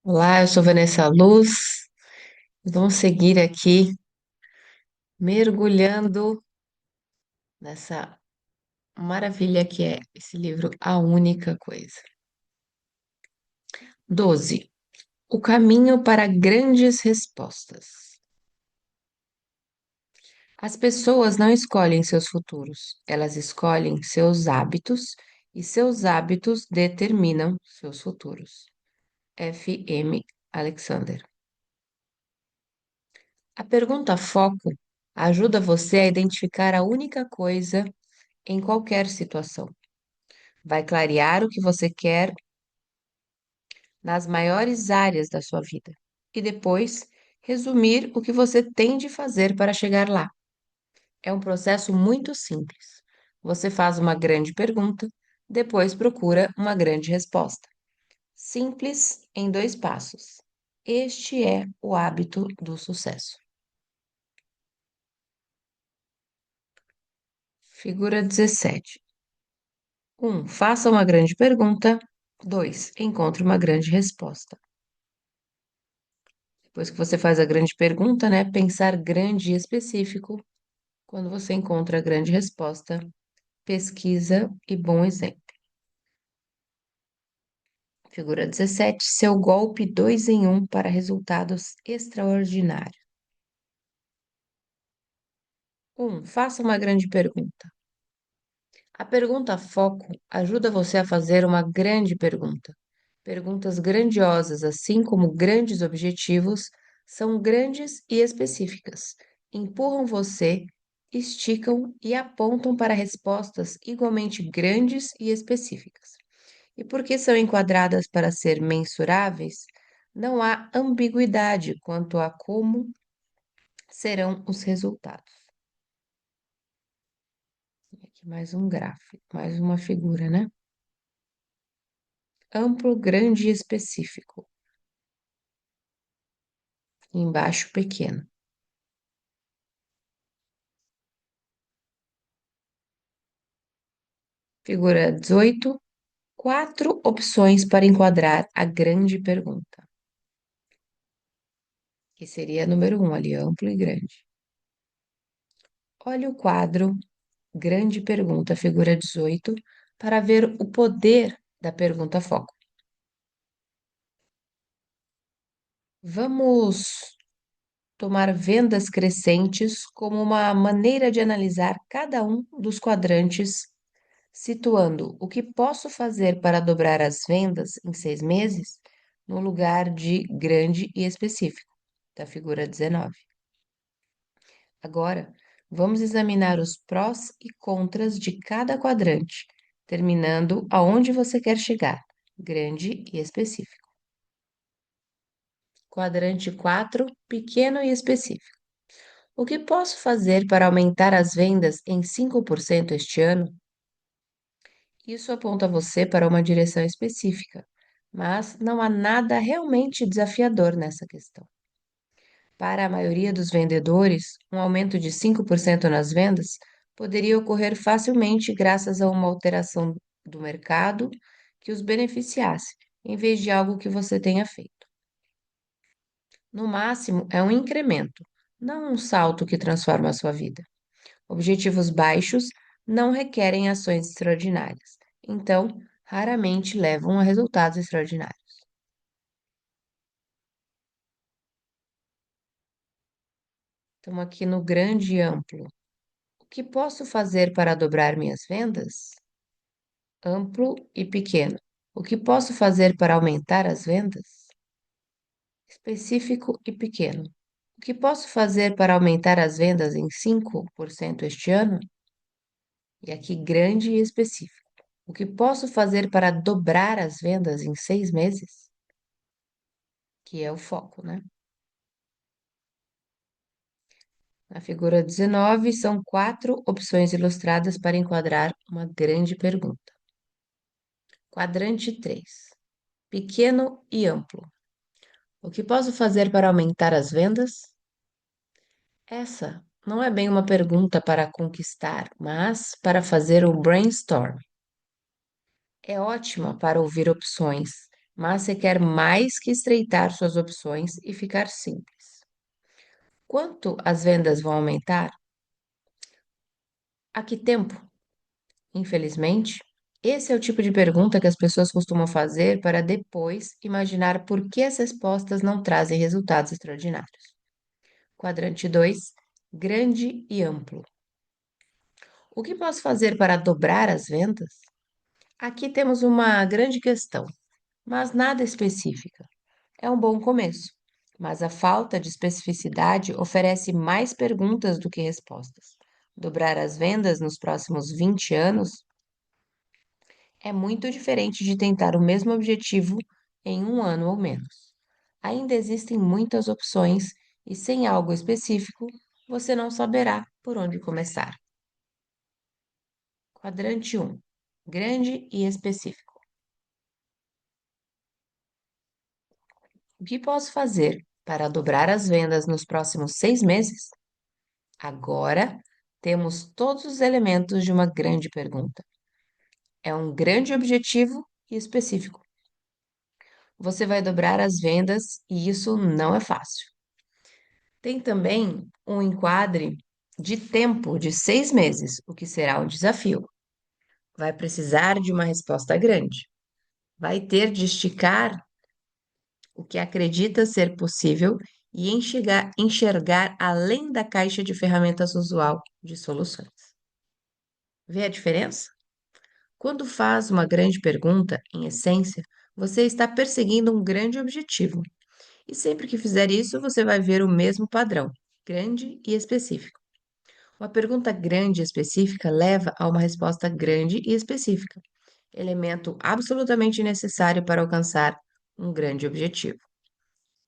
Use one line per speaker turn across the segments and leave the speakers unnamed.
Olá, eu sou Vanessa Luz. Vamos seguir aqui mergulhando nessa maravilha que é esse livro A Única Coisa. 12. O caminho para grandes respostas. As pessoas não escolhem seus futuros, elas escolhem seus hábitos e seus hábitos determinam seus futuros. F. M. Alexander. A pergunta foco ajuda você a identificar a única coisa em qualquer situação. Vai clarear o que você quer nas maiores áreas da sua vida e depois resumir o que você tem de fazer para chegar lá. É um processo muito simples. Você faz uma grande pergunta, depois procura uma grande resposta. Simples em dois passos. Este é o hábito do sucesso. Figura 17. 1. Faça uma grande pergunta. 2. Encontre uma grande resposta. Depois que você faz a grande pergunta, né? Pensar grande e específico. Quando você encontra a grande resposta, pesquisa e bom exemplo. Figura 17. Seu golpe 2 em um para resultados extraordinários. 1. Faça uma grande pergunta. A pergunta foco ajuda você a fazer uma grande pergunta. Perguntas grandiosas, assim como grandes objetivos, são grandes e específicas. Empurram você, esticam e apontam para respostas igualmente grandes e específicas. E porque são enquadradas para ser mensuráveis, não há ambiguidade quanto a como serão os resultados. Aqui mais um gráfico, mais uma figura, né? Amplo, grande e específico. Embaixo, pequeno. Figura 18. Quatro opções para enquadrar a grande pergunta, que seria número um ali, amplo e grande. Olhe o quadro Grande Pergunta, figura 18, para ver o poder da pergunta foco. Vamos tomar vendas crescentes como uma maneira de analisar cada um dos quadrantes, situando o que posso fazer para dobrar as vendas em 6 meses, no lugar de grande e específico, da figura 19. Agora, vamos examinar os prós e contras de cada quadrante, terminando aonde você quer chegar, grande e específico. Quadrante 4, pequeno e específico. O que posso fazer para aumentar as vendas em 5% este ano? Isso aponta você para uma direção específica, mas não há nada realmente desafiador nessa questão. Para a maioria dos vendedores, um aumento de 5% nas vendas poderia ocorrer facilmente graças a uma alteração do mercado que os beneficiasse, em vez de algo que você tenha feito. No máximo, é um incremento, não um salto que transforma a sua vida. Objetivos baixos não requerem ações extraordinárias, então, raramente levam a resultados extraordinários. Estamos aqui no grande e amplo. O que posso fazer para dobrar minhas vendas? Amplo e pequeno. O que posso fazer para aumentar as vendas? Específico e pequeno. O que posso fazer para aumentar as vendas em 5% este ano? E aqui, grande e específico. O que posso fazer para dobrar as vendas em 6 meses? Que é o foco, né? Na figura 19, são quatro opções ilustradas para enquadrar uma grande pergunta. Quadrante 3, pequeno e amplo. O que posso fazer para aumentar as vendas? Essa não é bem uma pergunta para conquistar, mas para fazer um brainstorm. É ótima para ouvir opções, mas requer mais que estreitar suas opções e ficar simples. Quanto as vendas vão aumentar? A que tempo? Infelizmente, esse é o tipo de pergunta que as pessoas costumam fazer para depois imaginar por que as respostas não trazem resultados extraordinários. Quadrante 2, grande e amplo. O que posso fazer para dobrar as vendas? Aqui temos uma grande questão, mas nada específica. É um bom começo, mas a falta de especificidade oferece mais perguntas do que respostas. Dobrar as vendas nos próximos 20 anos é muito diferente de tentar o mesmo objetivo em um ano ou menos. Ainda existem muitas opções e, sem algo específico, você não saberá por onde começar. Quadrante 1, grande e específico. O que posso fazer para dobrar as vendas nos próximos 6 meses? Agora temos todos os elementos de uma grande pergunta. É um grande objetivo e específico. Você vai dobrar as vendas e isso não é fácil. Tem também um enquadre de tempo de 6 meses, o que será um desafio. Vai precisar de uma resposta grande. Vai ter de esticar o que acredita ser possível e enxergar além da caixa de ferramentas usual de soluções. Vê a diferença? Quando faz uma grande pergunta, em essência, você está perseguindo um grande objetivo. E sempre que fizer isso, você vai ver o mesmo padrão, grande e específico. Uma pergunta grande e específica leva a uma resposta grande e específica, elemento absolutamente necessário para alcançar um grande objetivo.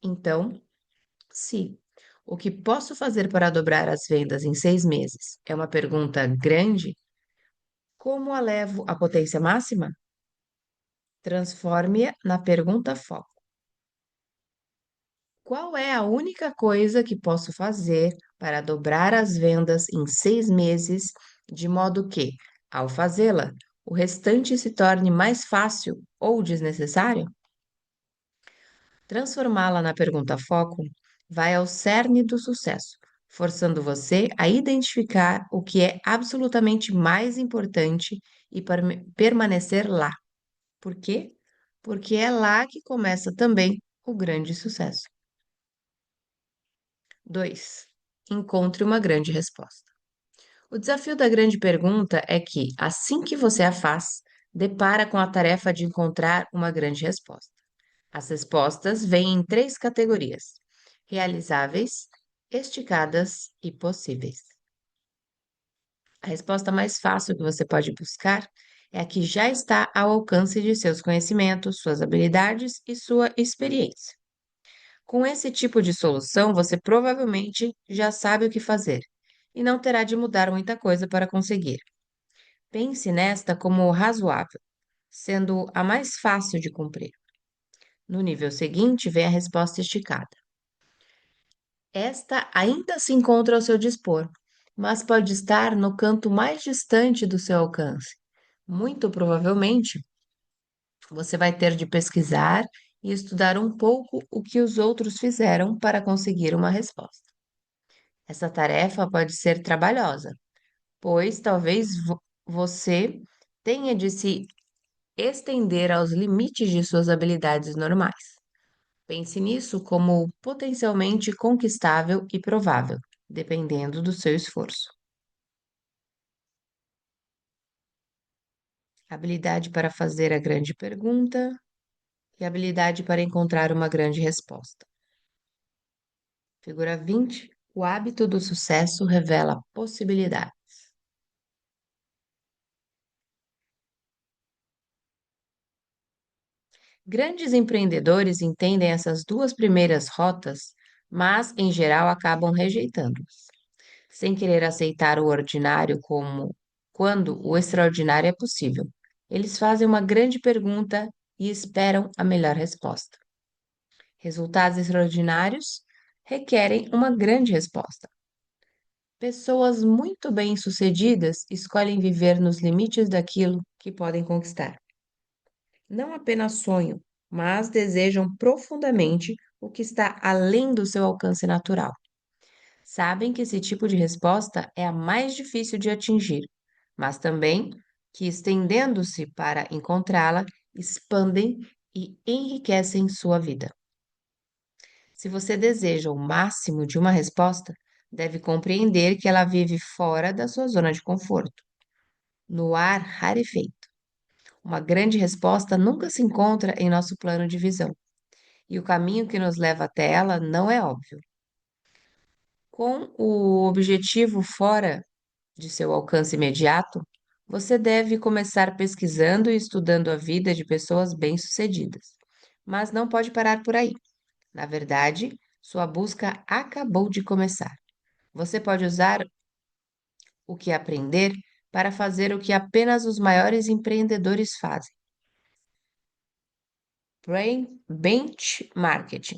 Então, se o que posso fazer para dobrar as vendas em 6 meses é uma pergunta grande, como a levo à potência máxima? Transforme-a na pergunta foco. Qual é a única coisa que posso fazer para dobrar as vendas em 6 meses, de modo que, ao fazê-la, o restante se torne mais fácil ou desnecessário? Transformá-la na pergunta foco vai ao cerne do sucesso, forçando você a identificar o que é absolutamente mais importante e permanecer lá. Por quê? Porque é lá que começa também o grande sucesso. 2. Encontre uma grande resposta. O desafio da grande pergunta é que, assim que você a faz, depara com a tarefa de encontrar uma grande resposta. As respostas vêm em 3 categorias: realizáveis, esticadas e possíveis. A resposta mais fácil que você pode buscar é a que já está ao alcance de seus conhecimentos, suas habilidades e sua experiência. Com esse tipo de solução, você provavelmente já sabe o que fazer e não terá de mudar muita coisa para conseguir. Pense nesta como razoável, sendo a mais fácil de cumprir. No nível seguinte, vem a resposta esticada. Esta ainda se encontra ao seu dispor, mas pode estar no canto mais distante do seu alcance. Muito provavelmente, você vai ter de pesquisar e estudar um pouco o que os outros fizeram para conseguir uma resposta. Essa tarefa pode ser trabalhosa, pois talvez você tenha de se estender aos limites de suas habilidades normais. Pense nisso como potencialmente conquistável e provável, dependendo do seu esforço. Habilidade para fazer a grande pergunta e habilidade para encontrar uma grande resposta. Figura 20. O hábito do sucesso revela possibilidades. Grandes empreendedores entendem essas duas primeiras rotas, mas, em geral, acabam rejeitando-as, sem querer aceitar o ordinário como quando o extraordinário é possível. Eles fazem uma grande pergunta e esperam a melhor resposta. Resultados extraordinários requerem uma grande resposta. Pessoas muito bem-sucedidas escolhem viver nos limites daquilo que podem conquistar. Não apenas sonham, mas desejam profundamente o que está além do seu alcance natural. Sabem que esse tipo de resposta é a mais difícil de atingir, mas também que, estendendo-se para encontrá-la, expandem e enriquecem sua vida. Se você deseja o máximo de uma resposta, deve compreender que ela vive fora da sua zona de conforto, no ar rarefeito. Uma grande resposta nunca se encontra em nosso plano de visão, e o caminho que nos leva até ela não é óbvio. Com o objetivo fora de seu alcance imediato, você deve começar pesquisando e estudando a vida de pessoas bem-sucedidas. Mas não pode parar por aí. Na verdade, sua busca acabou de começar. Você pode usar o que aprender para fazer o que apenas os maiores empreendedores fazem: benchmarking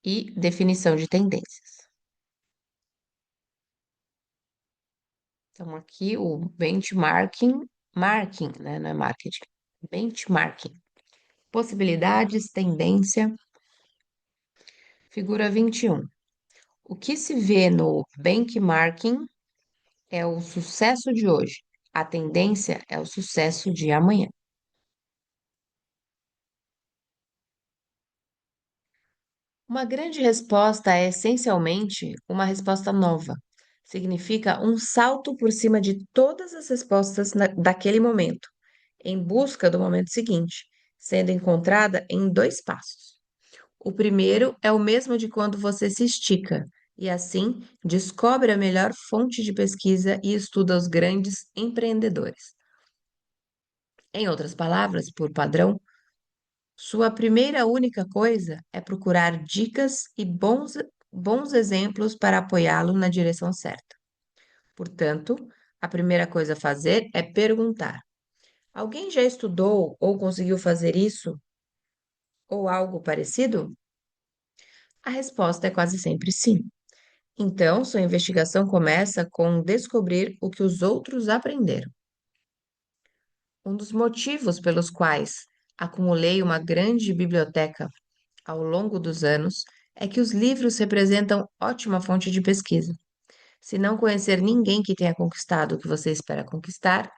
e definição de tendências. Então, aqui o marking, né? Não é marketing. Benchmarking. Possibilidades, tendência, figura 21. O que se vê no benchmarking é o sucesso de hoje. A tendência é o sucesso de amanhã. Uma grande resposta é essencialmente uma resposta nova. Significa um salto por cima de todas as respostas daquele momento, em busca do momento seguinte, sendo encontrada em dois passos. O primeiro é o mesmo de quando você se estica e, assim, descobre a melhor fonte de pesquisa e estuda os grandes empreendedores. Em outras palavras, por padrão, sua primeira única coisa é procurar dicas e bons exemplos para apoiá-lo na direção certa. Portanto, a primeira coisa a fazer é perguntar: alguém já estudou ou conseguiu fazer isso ou algo parecido? A resposta é quase sempre sim. Então, sua investigação começa com descobrir o que os outros aprenderam. Um dos motivos pelos quais acumulei uma grande biblioteca ao longo dos anos é que os livros representam ótima fonte de pesquisa. Se não conhecer ninguém que tenha conquistado o que você espera conquistar,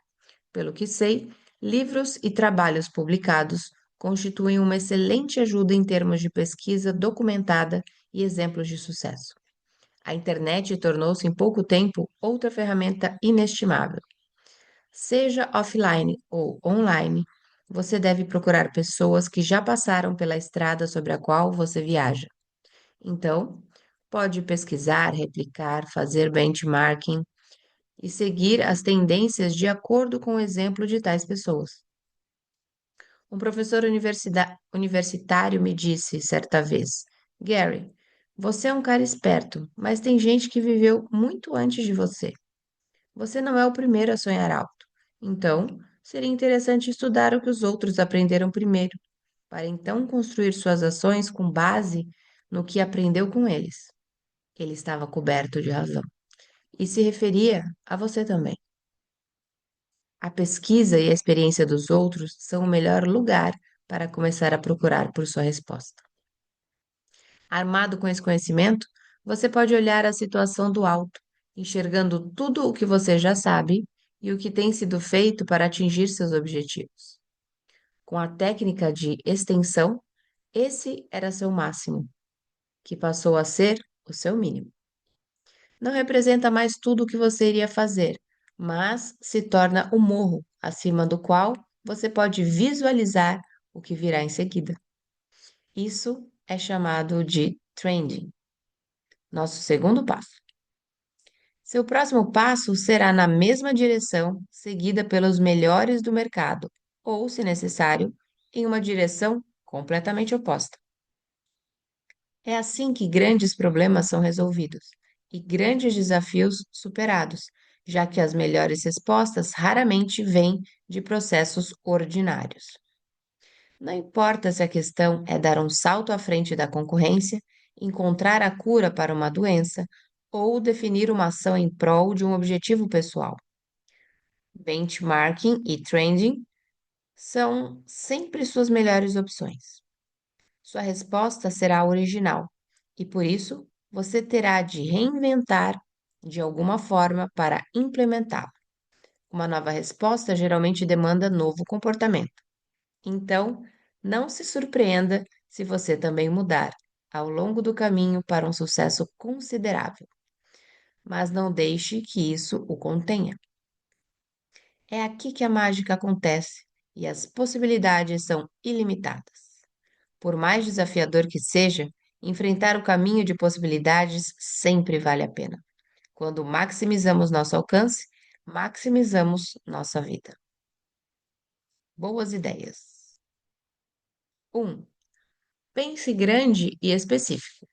pelo que sei, livros e trabalhos publicados constituem uma excelente ajuda em termos de pesquisa documentada e exemplos de sucesso. A internet tornou-se em pouco tempo outra ferramenta inestimável. Seja offline ou online, você deve procurar pessoas que já passaram pela estrada sobre a qual você viaja. Então, pode pesquisar, replicar, fazer benchmarking e seguir as tendências de acordo com o exemplo de tais pessoas. Um professor universitário me disse certa vez: Gary, você é um cara esperto, mas tem gente que viveu muito antes de você. Você não é o primeiro a sonhar alto. Então, seria interessante estudar o que os outros aprenderam primeiro, para então construir suas ações com base no que aprendeu com eles. Ele estava coberto de razão. E se referia a você também. A pesquisa e a experiência dos outros são o melhor lugar para começar a procurar por sua resposta. Armado com esse conhecimento, você pode olhar a situação do alto, enxergando tudo o que você já sabe e o que tem sido feito para atingir seus objetivos. Com a técnica de extensão, esse era seu máximo, que passou a ser o seu mínimo. Não representa mais tudo o que você iria fazer, mas se torna o morro acima do qual você pode visualizar o que virá em seguida. Isso é chamado de trending, nosso segundo passo. Seu próximo passo será na mesma direção, seguida pelos melhores do mercado, ou, se necessário, em uma direção completamente oposta. É assim que grandes problemas são resolvidos e grandes desafios superados, já que as melhores respostas raramente vêm de processos ordinários. Não importa se a questão é dar um salto à frente da concorrência, encontrar a cura para uma doença ou definir uma ação em prol de um objetivo pessoal. Benchmarking e trending são sempre suas melhores opções. Sua resposta será original e, por isso, você terá de reinventar de alguma forma para implementá-la. Uma nova resposta geralmente demanda novo comportamento. Então, não se surpreenda se você também mudar ao longo do caminho para um sucesso considerável, mas não deixe que isso o contenha. É aqui que a mágica acontece e as possibilidades são ilimitadas. Por mais desafiador que seja, enfrentar o caminho de possibilidades sempre vale a pena. Quando maximizamos nosso alcance, maximizamos nossa vida. Boas ideias. 1. Pense grande e específico.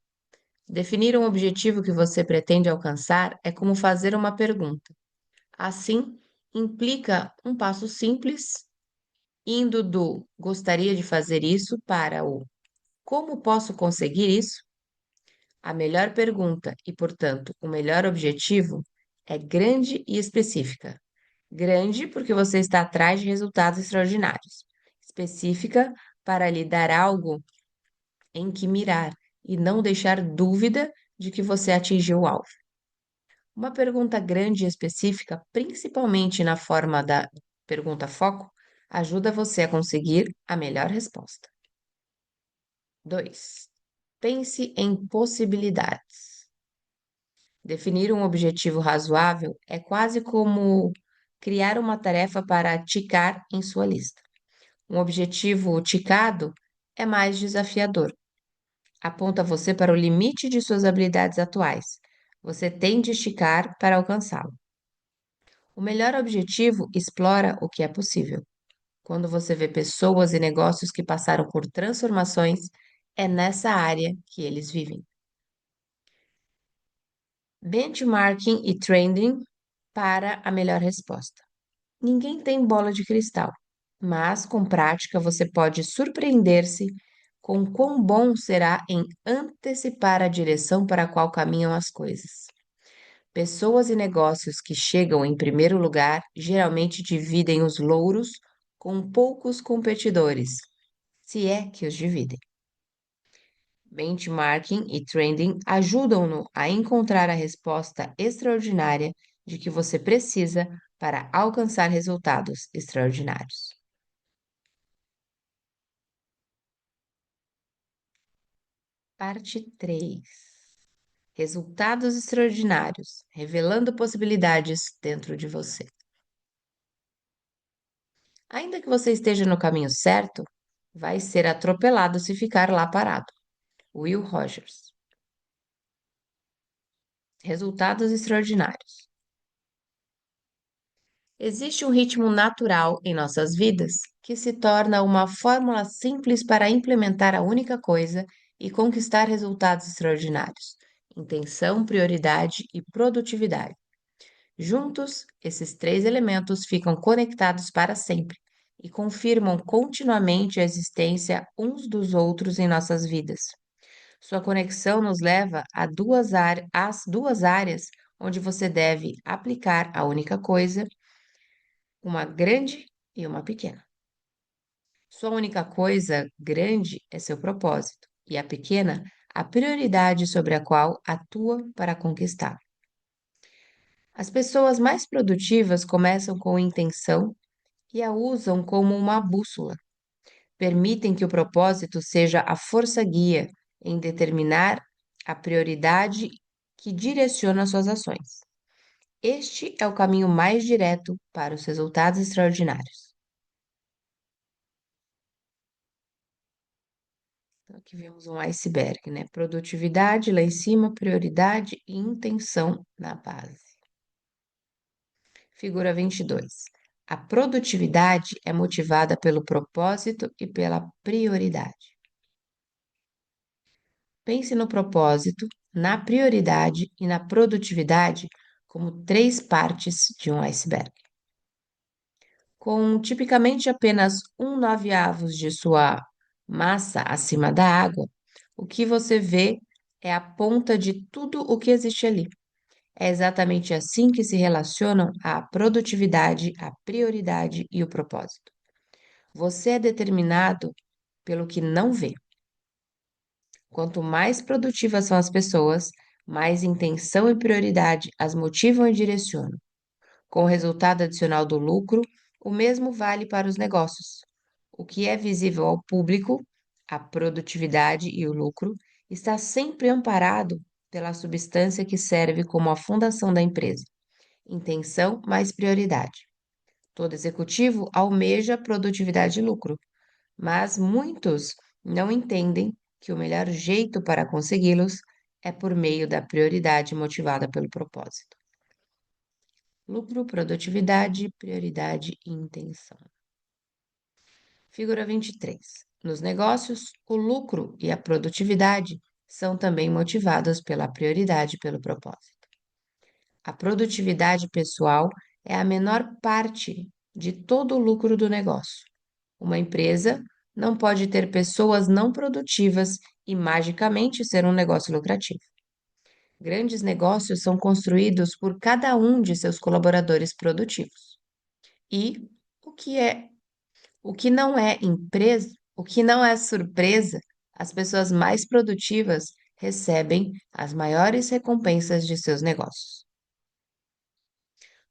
Definir um objetivo que você pretende alcançar é como fazer uma pergunta. Assim, implica um passo simples, indo do gostaria de fazer isso para o como posso conseguir isso? A melhor pergunta e, portanto, o melhor objetivo é grande e específica. Grande porque você está atrás de resultados extraordinários. Específica para lhe dar algo em que mirar e não deixar dúvida de que você atingiu o alvo. Uma pergunta grande e específica, principalmente na forma da pergunta foco, ajuda você a conseguir a melhor resposta. 2. Pense em possibilidades. Definir um objetivo razoável é quase como criar uma tarefa para ticar em sua lista. Um objetivo ticado é mais desafiador. Aponta você para o limite de suas habilidades atuais. Você tem de esticar para alcançá-lo. O melhor objetivo explora o que é possível. Quando você vê pessoas e negócios que passaram por transformações, é nessa área que eles vivem. Benchmarking e trending para a melhor resposta. Ninguém tem bola de cristal, mas com prática você pode surpreender-se com quão bom será em antecipar a direção para a qual caminham as coisas. Pessoas e negócios que chegam em primeiro lugar geralmente dividem os louros com poucos competidores, se é que os dividem. Benchmarking e trending ajudam-no a encontrar a resposta extraordinária de que você precisa para alcançar resultados extraordinários. Parte 3. Resultados extraordinários, revelando possibilidades dentro de você. Ainda que você esteja no caminho certo, vai ser atropelado se ficar lá parado. Will Rogers. Resultados extraordinários. Existe um ritmo natural em nossas vidas que se torna uma fórmula simples para implementar a única coisa e conquistar resultados extraordinários: intenção, prioridade e produtividade. Juntos, esses três elementos ficam conectados para sempre e confirmam continuamente a existência uns dos outros em nossas vidas. Sua conexão nos leva às duas áreas onde você deve aplicar a única coisa, uma grande e uma pequena. Sua única coisa grande é seu propósito, e a pequena, a prioridade sobre a qual atua para conquistar. As pessoas mais produtivas começam com intenção e a usam como uma bússola. Permitem que o propósito seja a força guia em determinar a prioridade que direciona suas ações. Este é o caminho mais direto para os resultados extraordinários. Então, aqui vemos um iceberg, né? Produtividade lá em cima, prioridade e intenção na base. Figura 22. A produtividade é motivada pelo propósito e pela prioridade. Pense no propósito, na prioridade e na produtividade como três partes de um iceberg. Com tipicamente apenas 1/9 de sua massa acima da água, o que você vê é a ponta de tudo o que existe ali. É exatamente assim que se relacionam a produtividade, a prioridade e o propósito. Você é determinado pelo que não vê. Quanto mais produtivas são as pessoas, mais intenção e prioridade as motivam e direcionam. Com o resultado adicional do lucro, o mesmo vale para os negócios. O que é visível ao público, a produtividade e o lucro, está sempre amparado pela substância que serve como a fundação da empresa. Intenção mais prioridade. Todo executivo almeja produtividade e lucro, mas muitos não entendem que o melhor jeito para consegui-los é por meio da prioridade motivada pelo propósito. Lucro, produtividade, prioridade e intenção. Figura 23. Nos negócios, o lucro e a produtividade são também motivados pela prioridade e pelo propósito. A produtividade pessoal é a menor parte de todo o lucro do negócio. Uma empresa não pode ter pessoas não produtivas e magicamente ser um negócio lucrativo. Grandes negócios são construídos por cada um de seus colaboradores produtivos. E o que é, o que não é empresa, o que não é surpresa, as pessoas mais produtivas recebem as maiores recompensas de seus negócios.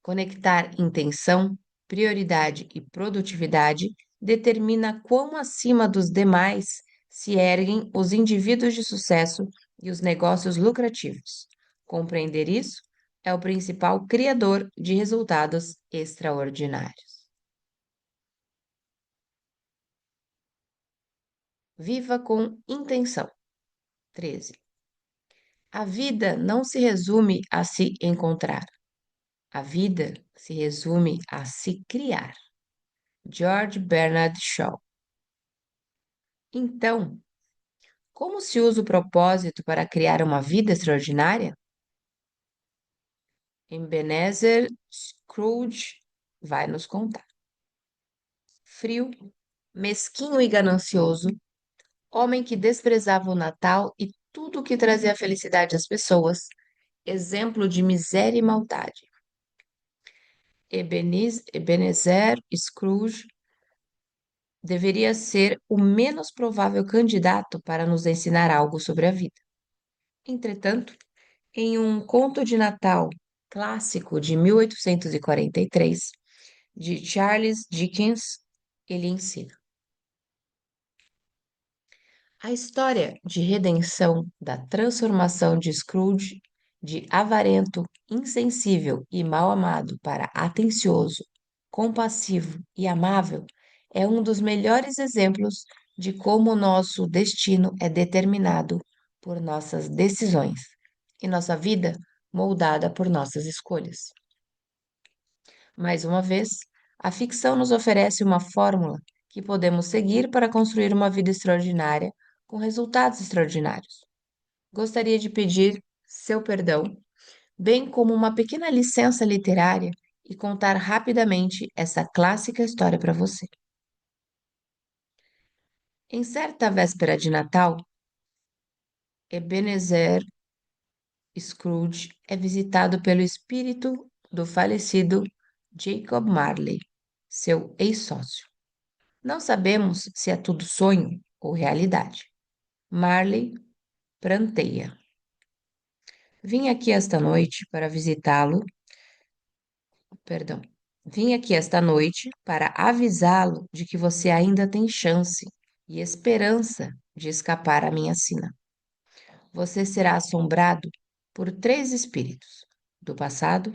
Conectar intenção, prioridade e produtividade determina quão acima dos demais se erguem os indivíduos de sucesso e os negócios lucrativos. Compreender isso é o principal criador de resultados extraordinários. Viva com intenção. 13. A vida não se resume a se encontrar. A vida se resume a se criar. George Bernard Shaw. Então, como se usa o propósito para criar uma vida extraordinária? Ebenezer Scrooge vai nos contar. Frio, mesquinho e ganancioso, homem que desprezava o Natal e tudo o que trazia felicidade às pessoas, exemplo de miséria e maldade. Ebenezer Scrooge deveria ser o menos provável candidato para nos ensinar algo sobre a vida. Entretanto, em um conto de Natal clássico de 1843, de Charles Dickens, ele ensina: a história de redenção da transformação de Scrooge de avarento, insensível e mal amado para atencioso, compassivo e amável é um dos melhores exemplos de como o nosso destino é determinado por nossas decisões e nossa vida moldada por nossas escolhas. Mais uma vez, a ficção nos oferece uma fórmula que podemos seguir para construir uma vida extraordinária com resultados extraordinários. Gostaria de pedir seu perdão, bem como uma pequena licença literária e contar rapidamente essa clássica história para você. Em certa véspera de Natal, Ebenezer Scrooge é visitado pelo espírito do falecido Jacob Marley, seu ex-sócio. Não sabemos se é tudo sonho ou realidade. Marley pranteia. Vim aqui esta noite para visitá-lo, perdão. Vim aqui esta noite para avisá-lo de que você ainda tem chance e esperança de escapar à minha sina. Você será assombrado por três espíritos, do passado,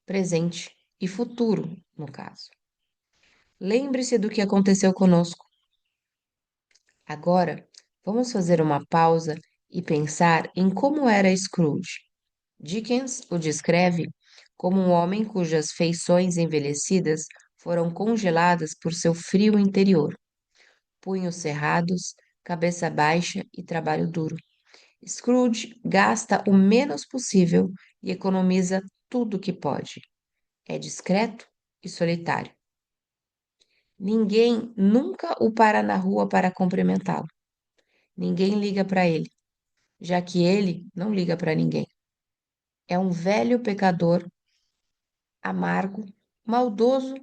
presente e futuro, no caso. Lembre-se do que aconteceu conosco. Agora, vamos fazer uma pausa e pensar em como era Scrooge. Dickens o descreve como um homem cujas feições envelhecidas foram congeladas por seu frio interior, punhos cerrados, cabeça baixa e trabalho duro. Scrooge gasta o menos possível e economiza tudo o que pode. É discreto e solitário. Ninguém nunca o para na rua para cumprimentá-lo. Ninguém liga para ele, já que ele não liga para ninguém. É um velho pecador, amargo, maldoso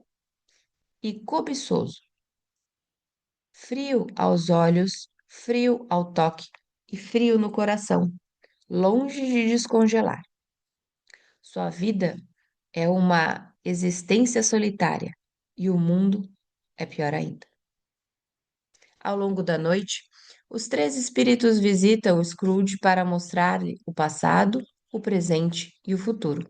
e cobiçoso. frio aos olhos, frio ao toque e frio no coração, longe de descongelar. Sua vida é uma existência solitária e o mundo é pior ainda. Ao longo da noite, os três espíritos visitam Scrooge para mostrar-lhe o passado, o presente e o futuro.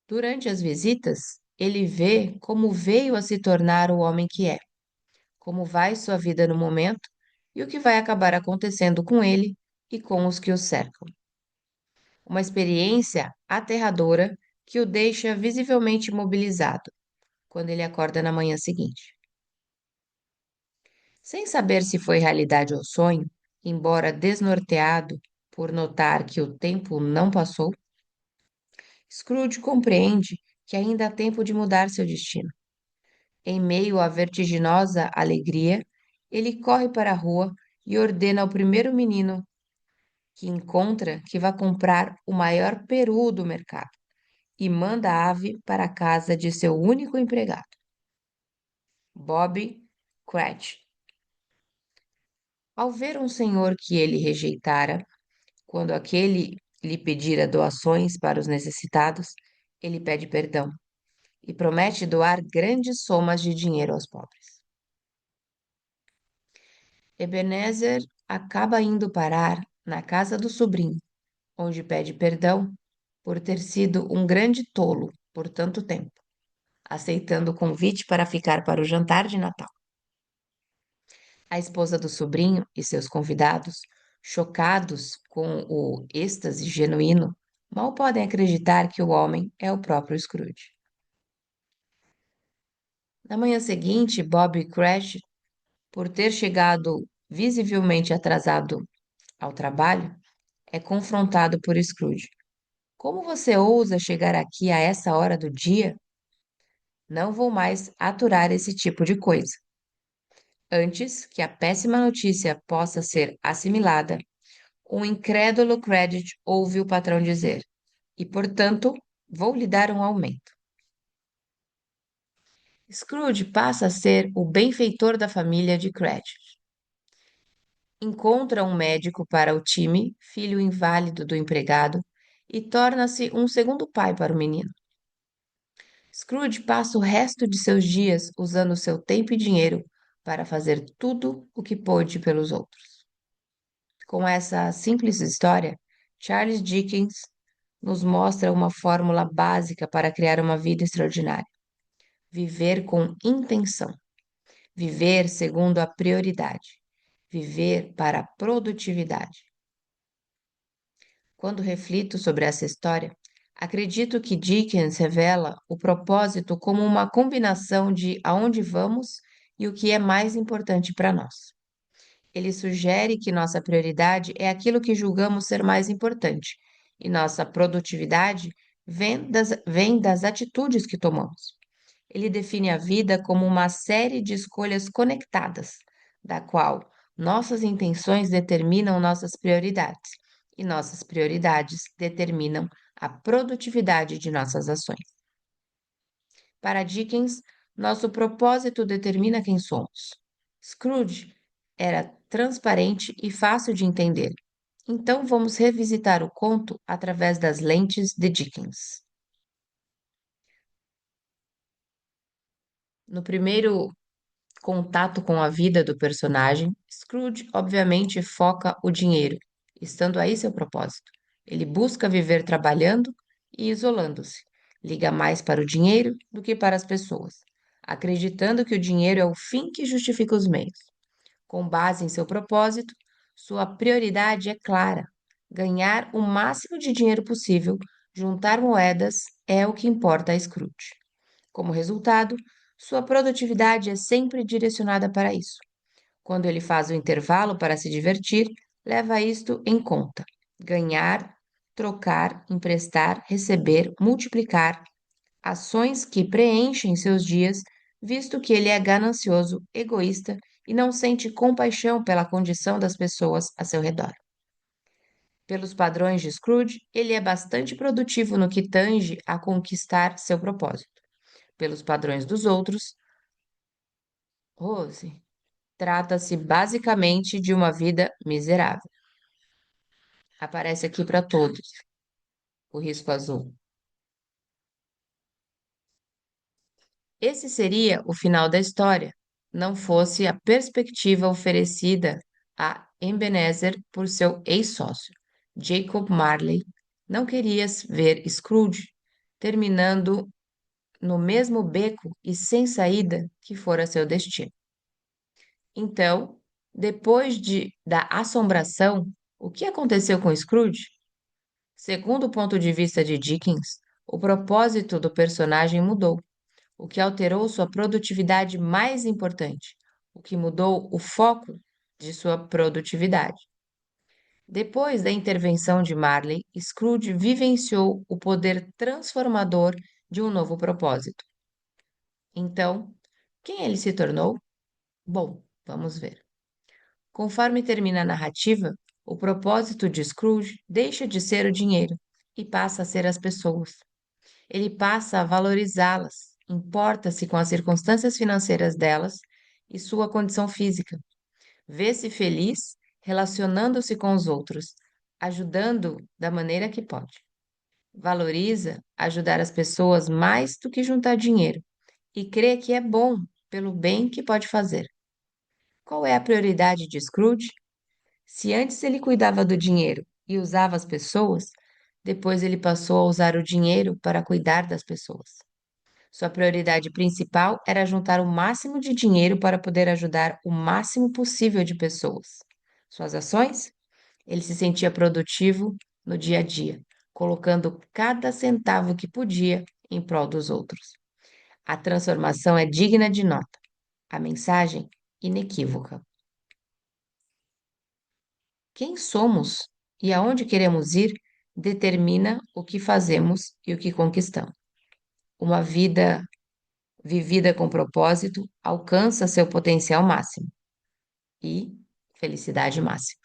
Durante as visitas, ele vê como veio a se tornar o homem que é, como vai sua vida no momento e o que vai acabar acontecendo com ele e com os que o cercam. Uma experiência aterradora que o deixa visivelmente imobilizado quando ele acorda na manhã seguinte. Sem saber se foi realidade ou sonho, embora desnorteado por notar que o tempo não passou, Scrooge compreende que ainda há tempo de mudar seu destino. Em meio à vertiginosa alegria, ele corre para a rua e ordena ao primeiro menino que encontra que vá comprar o maior peru do mercado e manda a ave para a casa de seu único empregado, Bob Cratchit. Ao ver um senhor que ele rejeitara, quando aquele lhe pedira doações para os necessitados, ele pede perdão e promete doar grandes somas de dinheiro aos pobres. Ebenezer acaba indo parar na casa do sobrinho, onde pede perdão por ter sido um grande tolo por tanto tempo, aceitando o convite para ficar para o jantar de Natal. A esposa do sobrinho e seus convidados, chocados com o êxtase genuíno, mal podem acreditar que o homem é o próprio Scrooge. Na manhã seguinte, Bob Cratchit, por ter chegado visivelmente atrasado ao trabalho, é confrontado por Scrooge. Como você ousa chegar aqui a essa hora do dia? Não vou mais aturar esse tipo de coisa. Antes que a péssima notícia possa ser assimilada, o incrédulo Credit ouve o patrão dizer, e, portanto, vou lhe dar um aumento. Scrooge passa a ser o benfeitor da família de Cratchit. Encontra um médico para o time, filho inválido do empregado, e torna-se um segundo pai para o menino. Scrooge passa o resto de seus dias usando seu tempo e dinheiro para fazer tudo o que pôde pelos outros. Com essa simples história, Charles Dickens nos mostra uma fórmula básica para criar uma vida extraordinária: viver com intenção, viver segundo a prioridade, viver para a produtividade. Quando reflito sobre essa história, acredito que Dickens revela o propósito como uma combinação de aonde vamos e o que é mais importante para nós. Ele sugere que nossa prioridade é aquilo que julgamos ser mais importante, e nossa produtividade vem das atitudes que tomamos. Ele define a vida como uma série de escolhas conectadas, da qual nossas intenções determinam nossas prioridades, e nossas prioridades determinam a produtividade de nossas ações. Para Dickens, nosso propósito determina quem somos. Scrooge era transparente e fácil de entender. Então vamos revisitar o conto através das lentes de Dickens. No primeiro contato com a vida do personagem, Scrooge obviamente foca o dinheiro, estando aí seu propósito. Ele busca viver trabalhando e isolando-se. Liga mais para o dinheiro do que para as pessoas, acreditando que o dinheiro é o fim que justifica os meios. Com base em seu propósito, sua prioridade é clara: ganhar o máximo de dinheiro possível, juntar moedas é o que importa a Scrooge. Como resultado, sua produtividade é sempre direcionada para isso. Quando ele faz o intervalo para se divertir, leva isto em conta: ganhar, trocar, emprestar, receber, multiplicar, ações que preenchem seus dias, visto que ele é ganancioso, egoísta e não sente compaixão pela condição das pessoas a seu redor. Pelos padrões de Scrooge, ele é bastante produtivo no que tange a conquistar seu propósito. pelos padrões dos outros, Rose, trata-se basicamente de uma vida miserável. Aparece aqui para todos o risco azul. Esse seria o final da história, não fosse a perspectiva oferecida a Ebenezer por seu ex-sócio. Jacob Marley não queria ver Scrooge terminando no mesmo beco e sem saída que fora seu destino. Então, depois da assombração, o que aconteceu com Scrooge? Segundo o ponto de vista de Dickens, o propósito do personagem mudou, o que alterou sua produtividade mais importante, o que mudou o foco de sua produtividade. Depois da intervenção de Marley, Scrooge vivenciou o poder transformador de um novo propósito. Então, quem ele se tornou? Bom, vamos ver. Conforme termina a narrativa, o propósito de Scrooge deixa de ser o dinheiro e passa a ser as pessoas. Ele passa a valorizá-las, importa-se com as circunstâncias financeiras delas e sua condição física. Vê-se feliz relacionando-se com os outros, ajudando da maneira que pode. Valoriza ajudar as pessoas mais do que juntar dinheiro e crê que é bom pelo bem que pode fazer. Qual é a prioridade de Scrooge? Se antes ele cuidava do dinheiro e usava as pessoas, depois ele passou a usar o dinheiro para cuidar das pessoas. Sua prioridade principal era juntar o máximo de dinheiro para poder ajudar o máximo possível de pessoas. Suas ações? Ele se sentia produtivo no dia a dia, colocando cada centavo que podia em prol dos outros. A transformação é digna de nota. A mensagem, inequívoca. Quem somos e aonde queremos ir determina o que fazemos e o que conquistamos. Uma vida vivida com propósito alcança seu potencial máximo e felicidade máxima.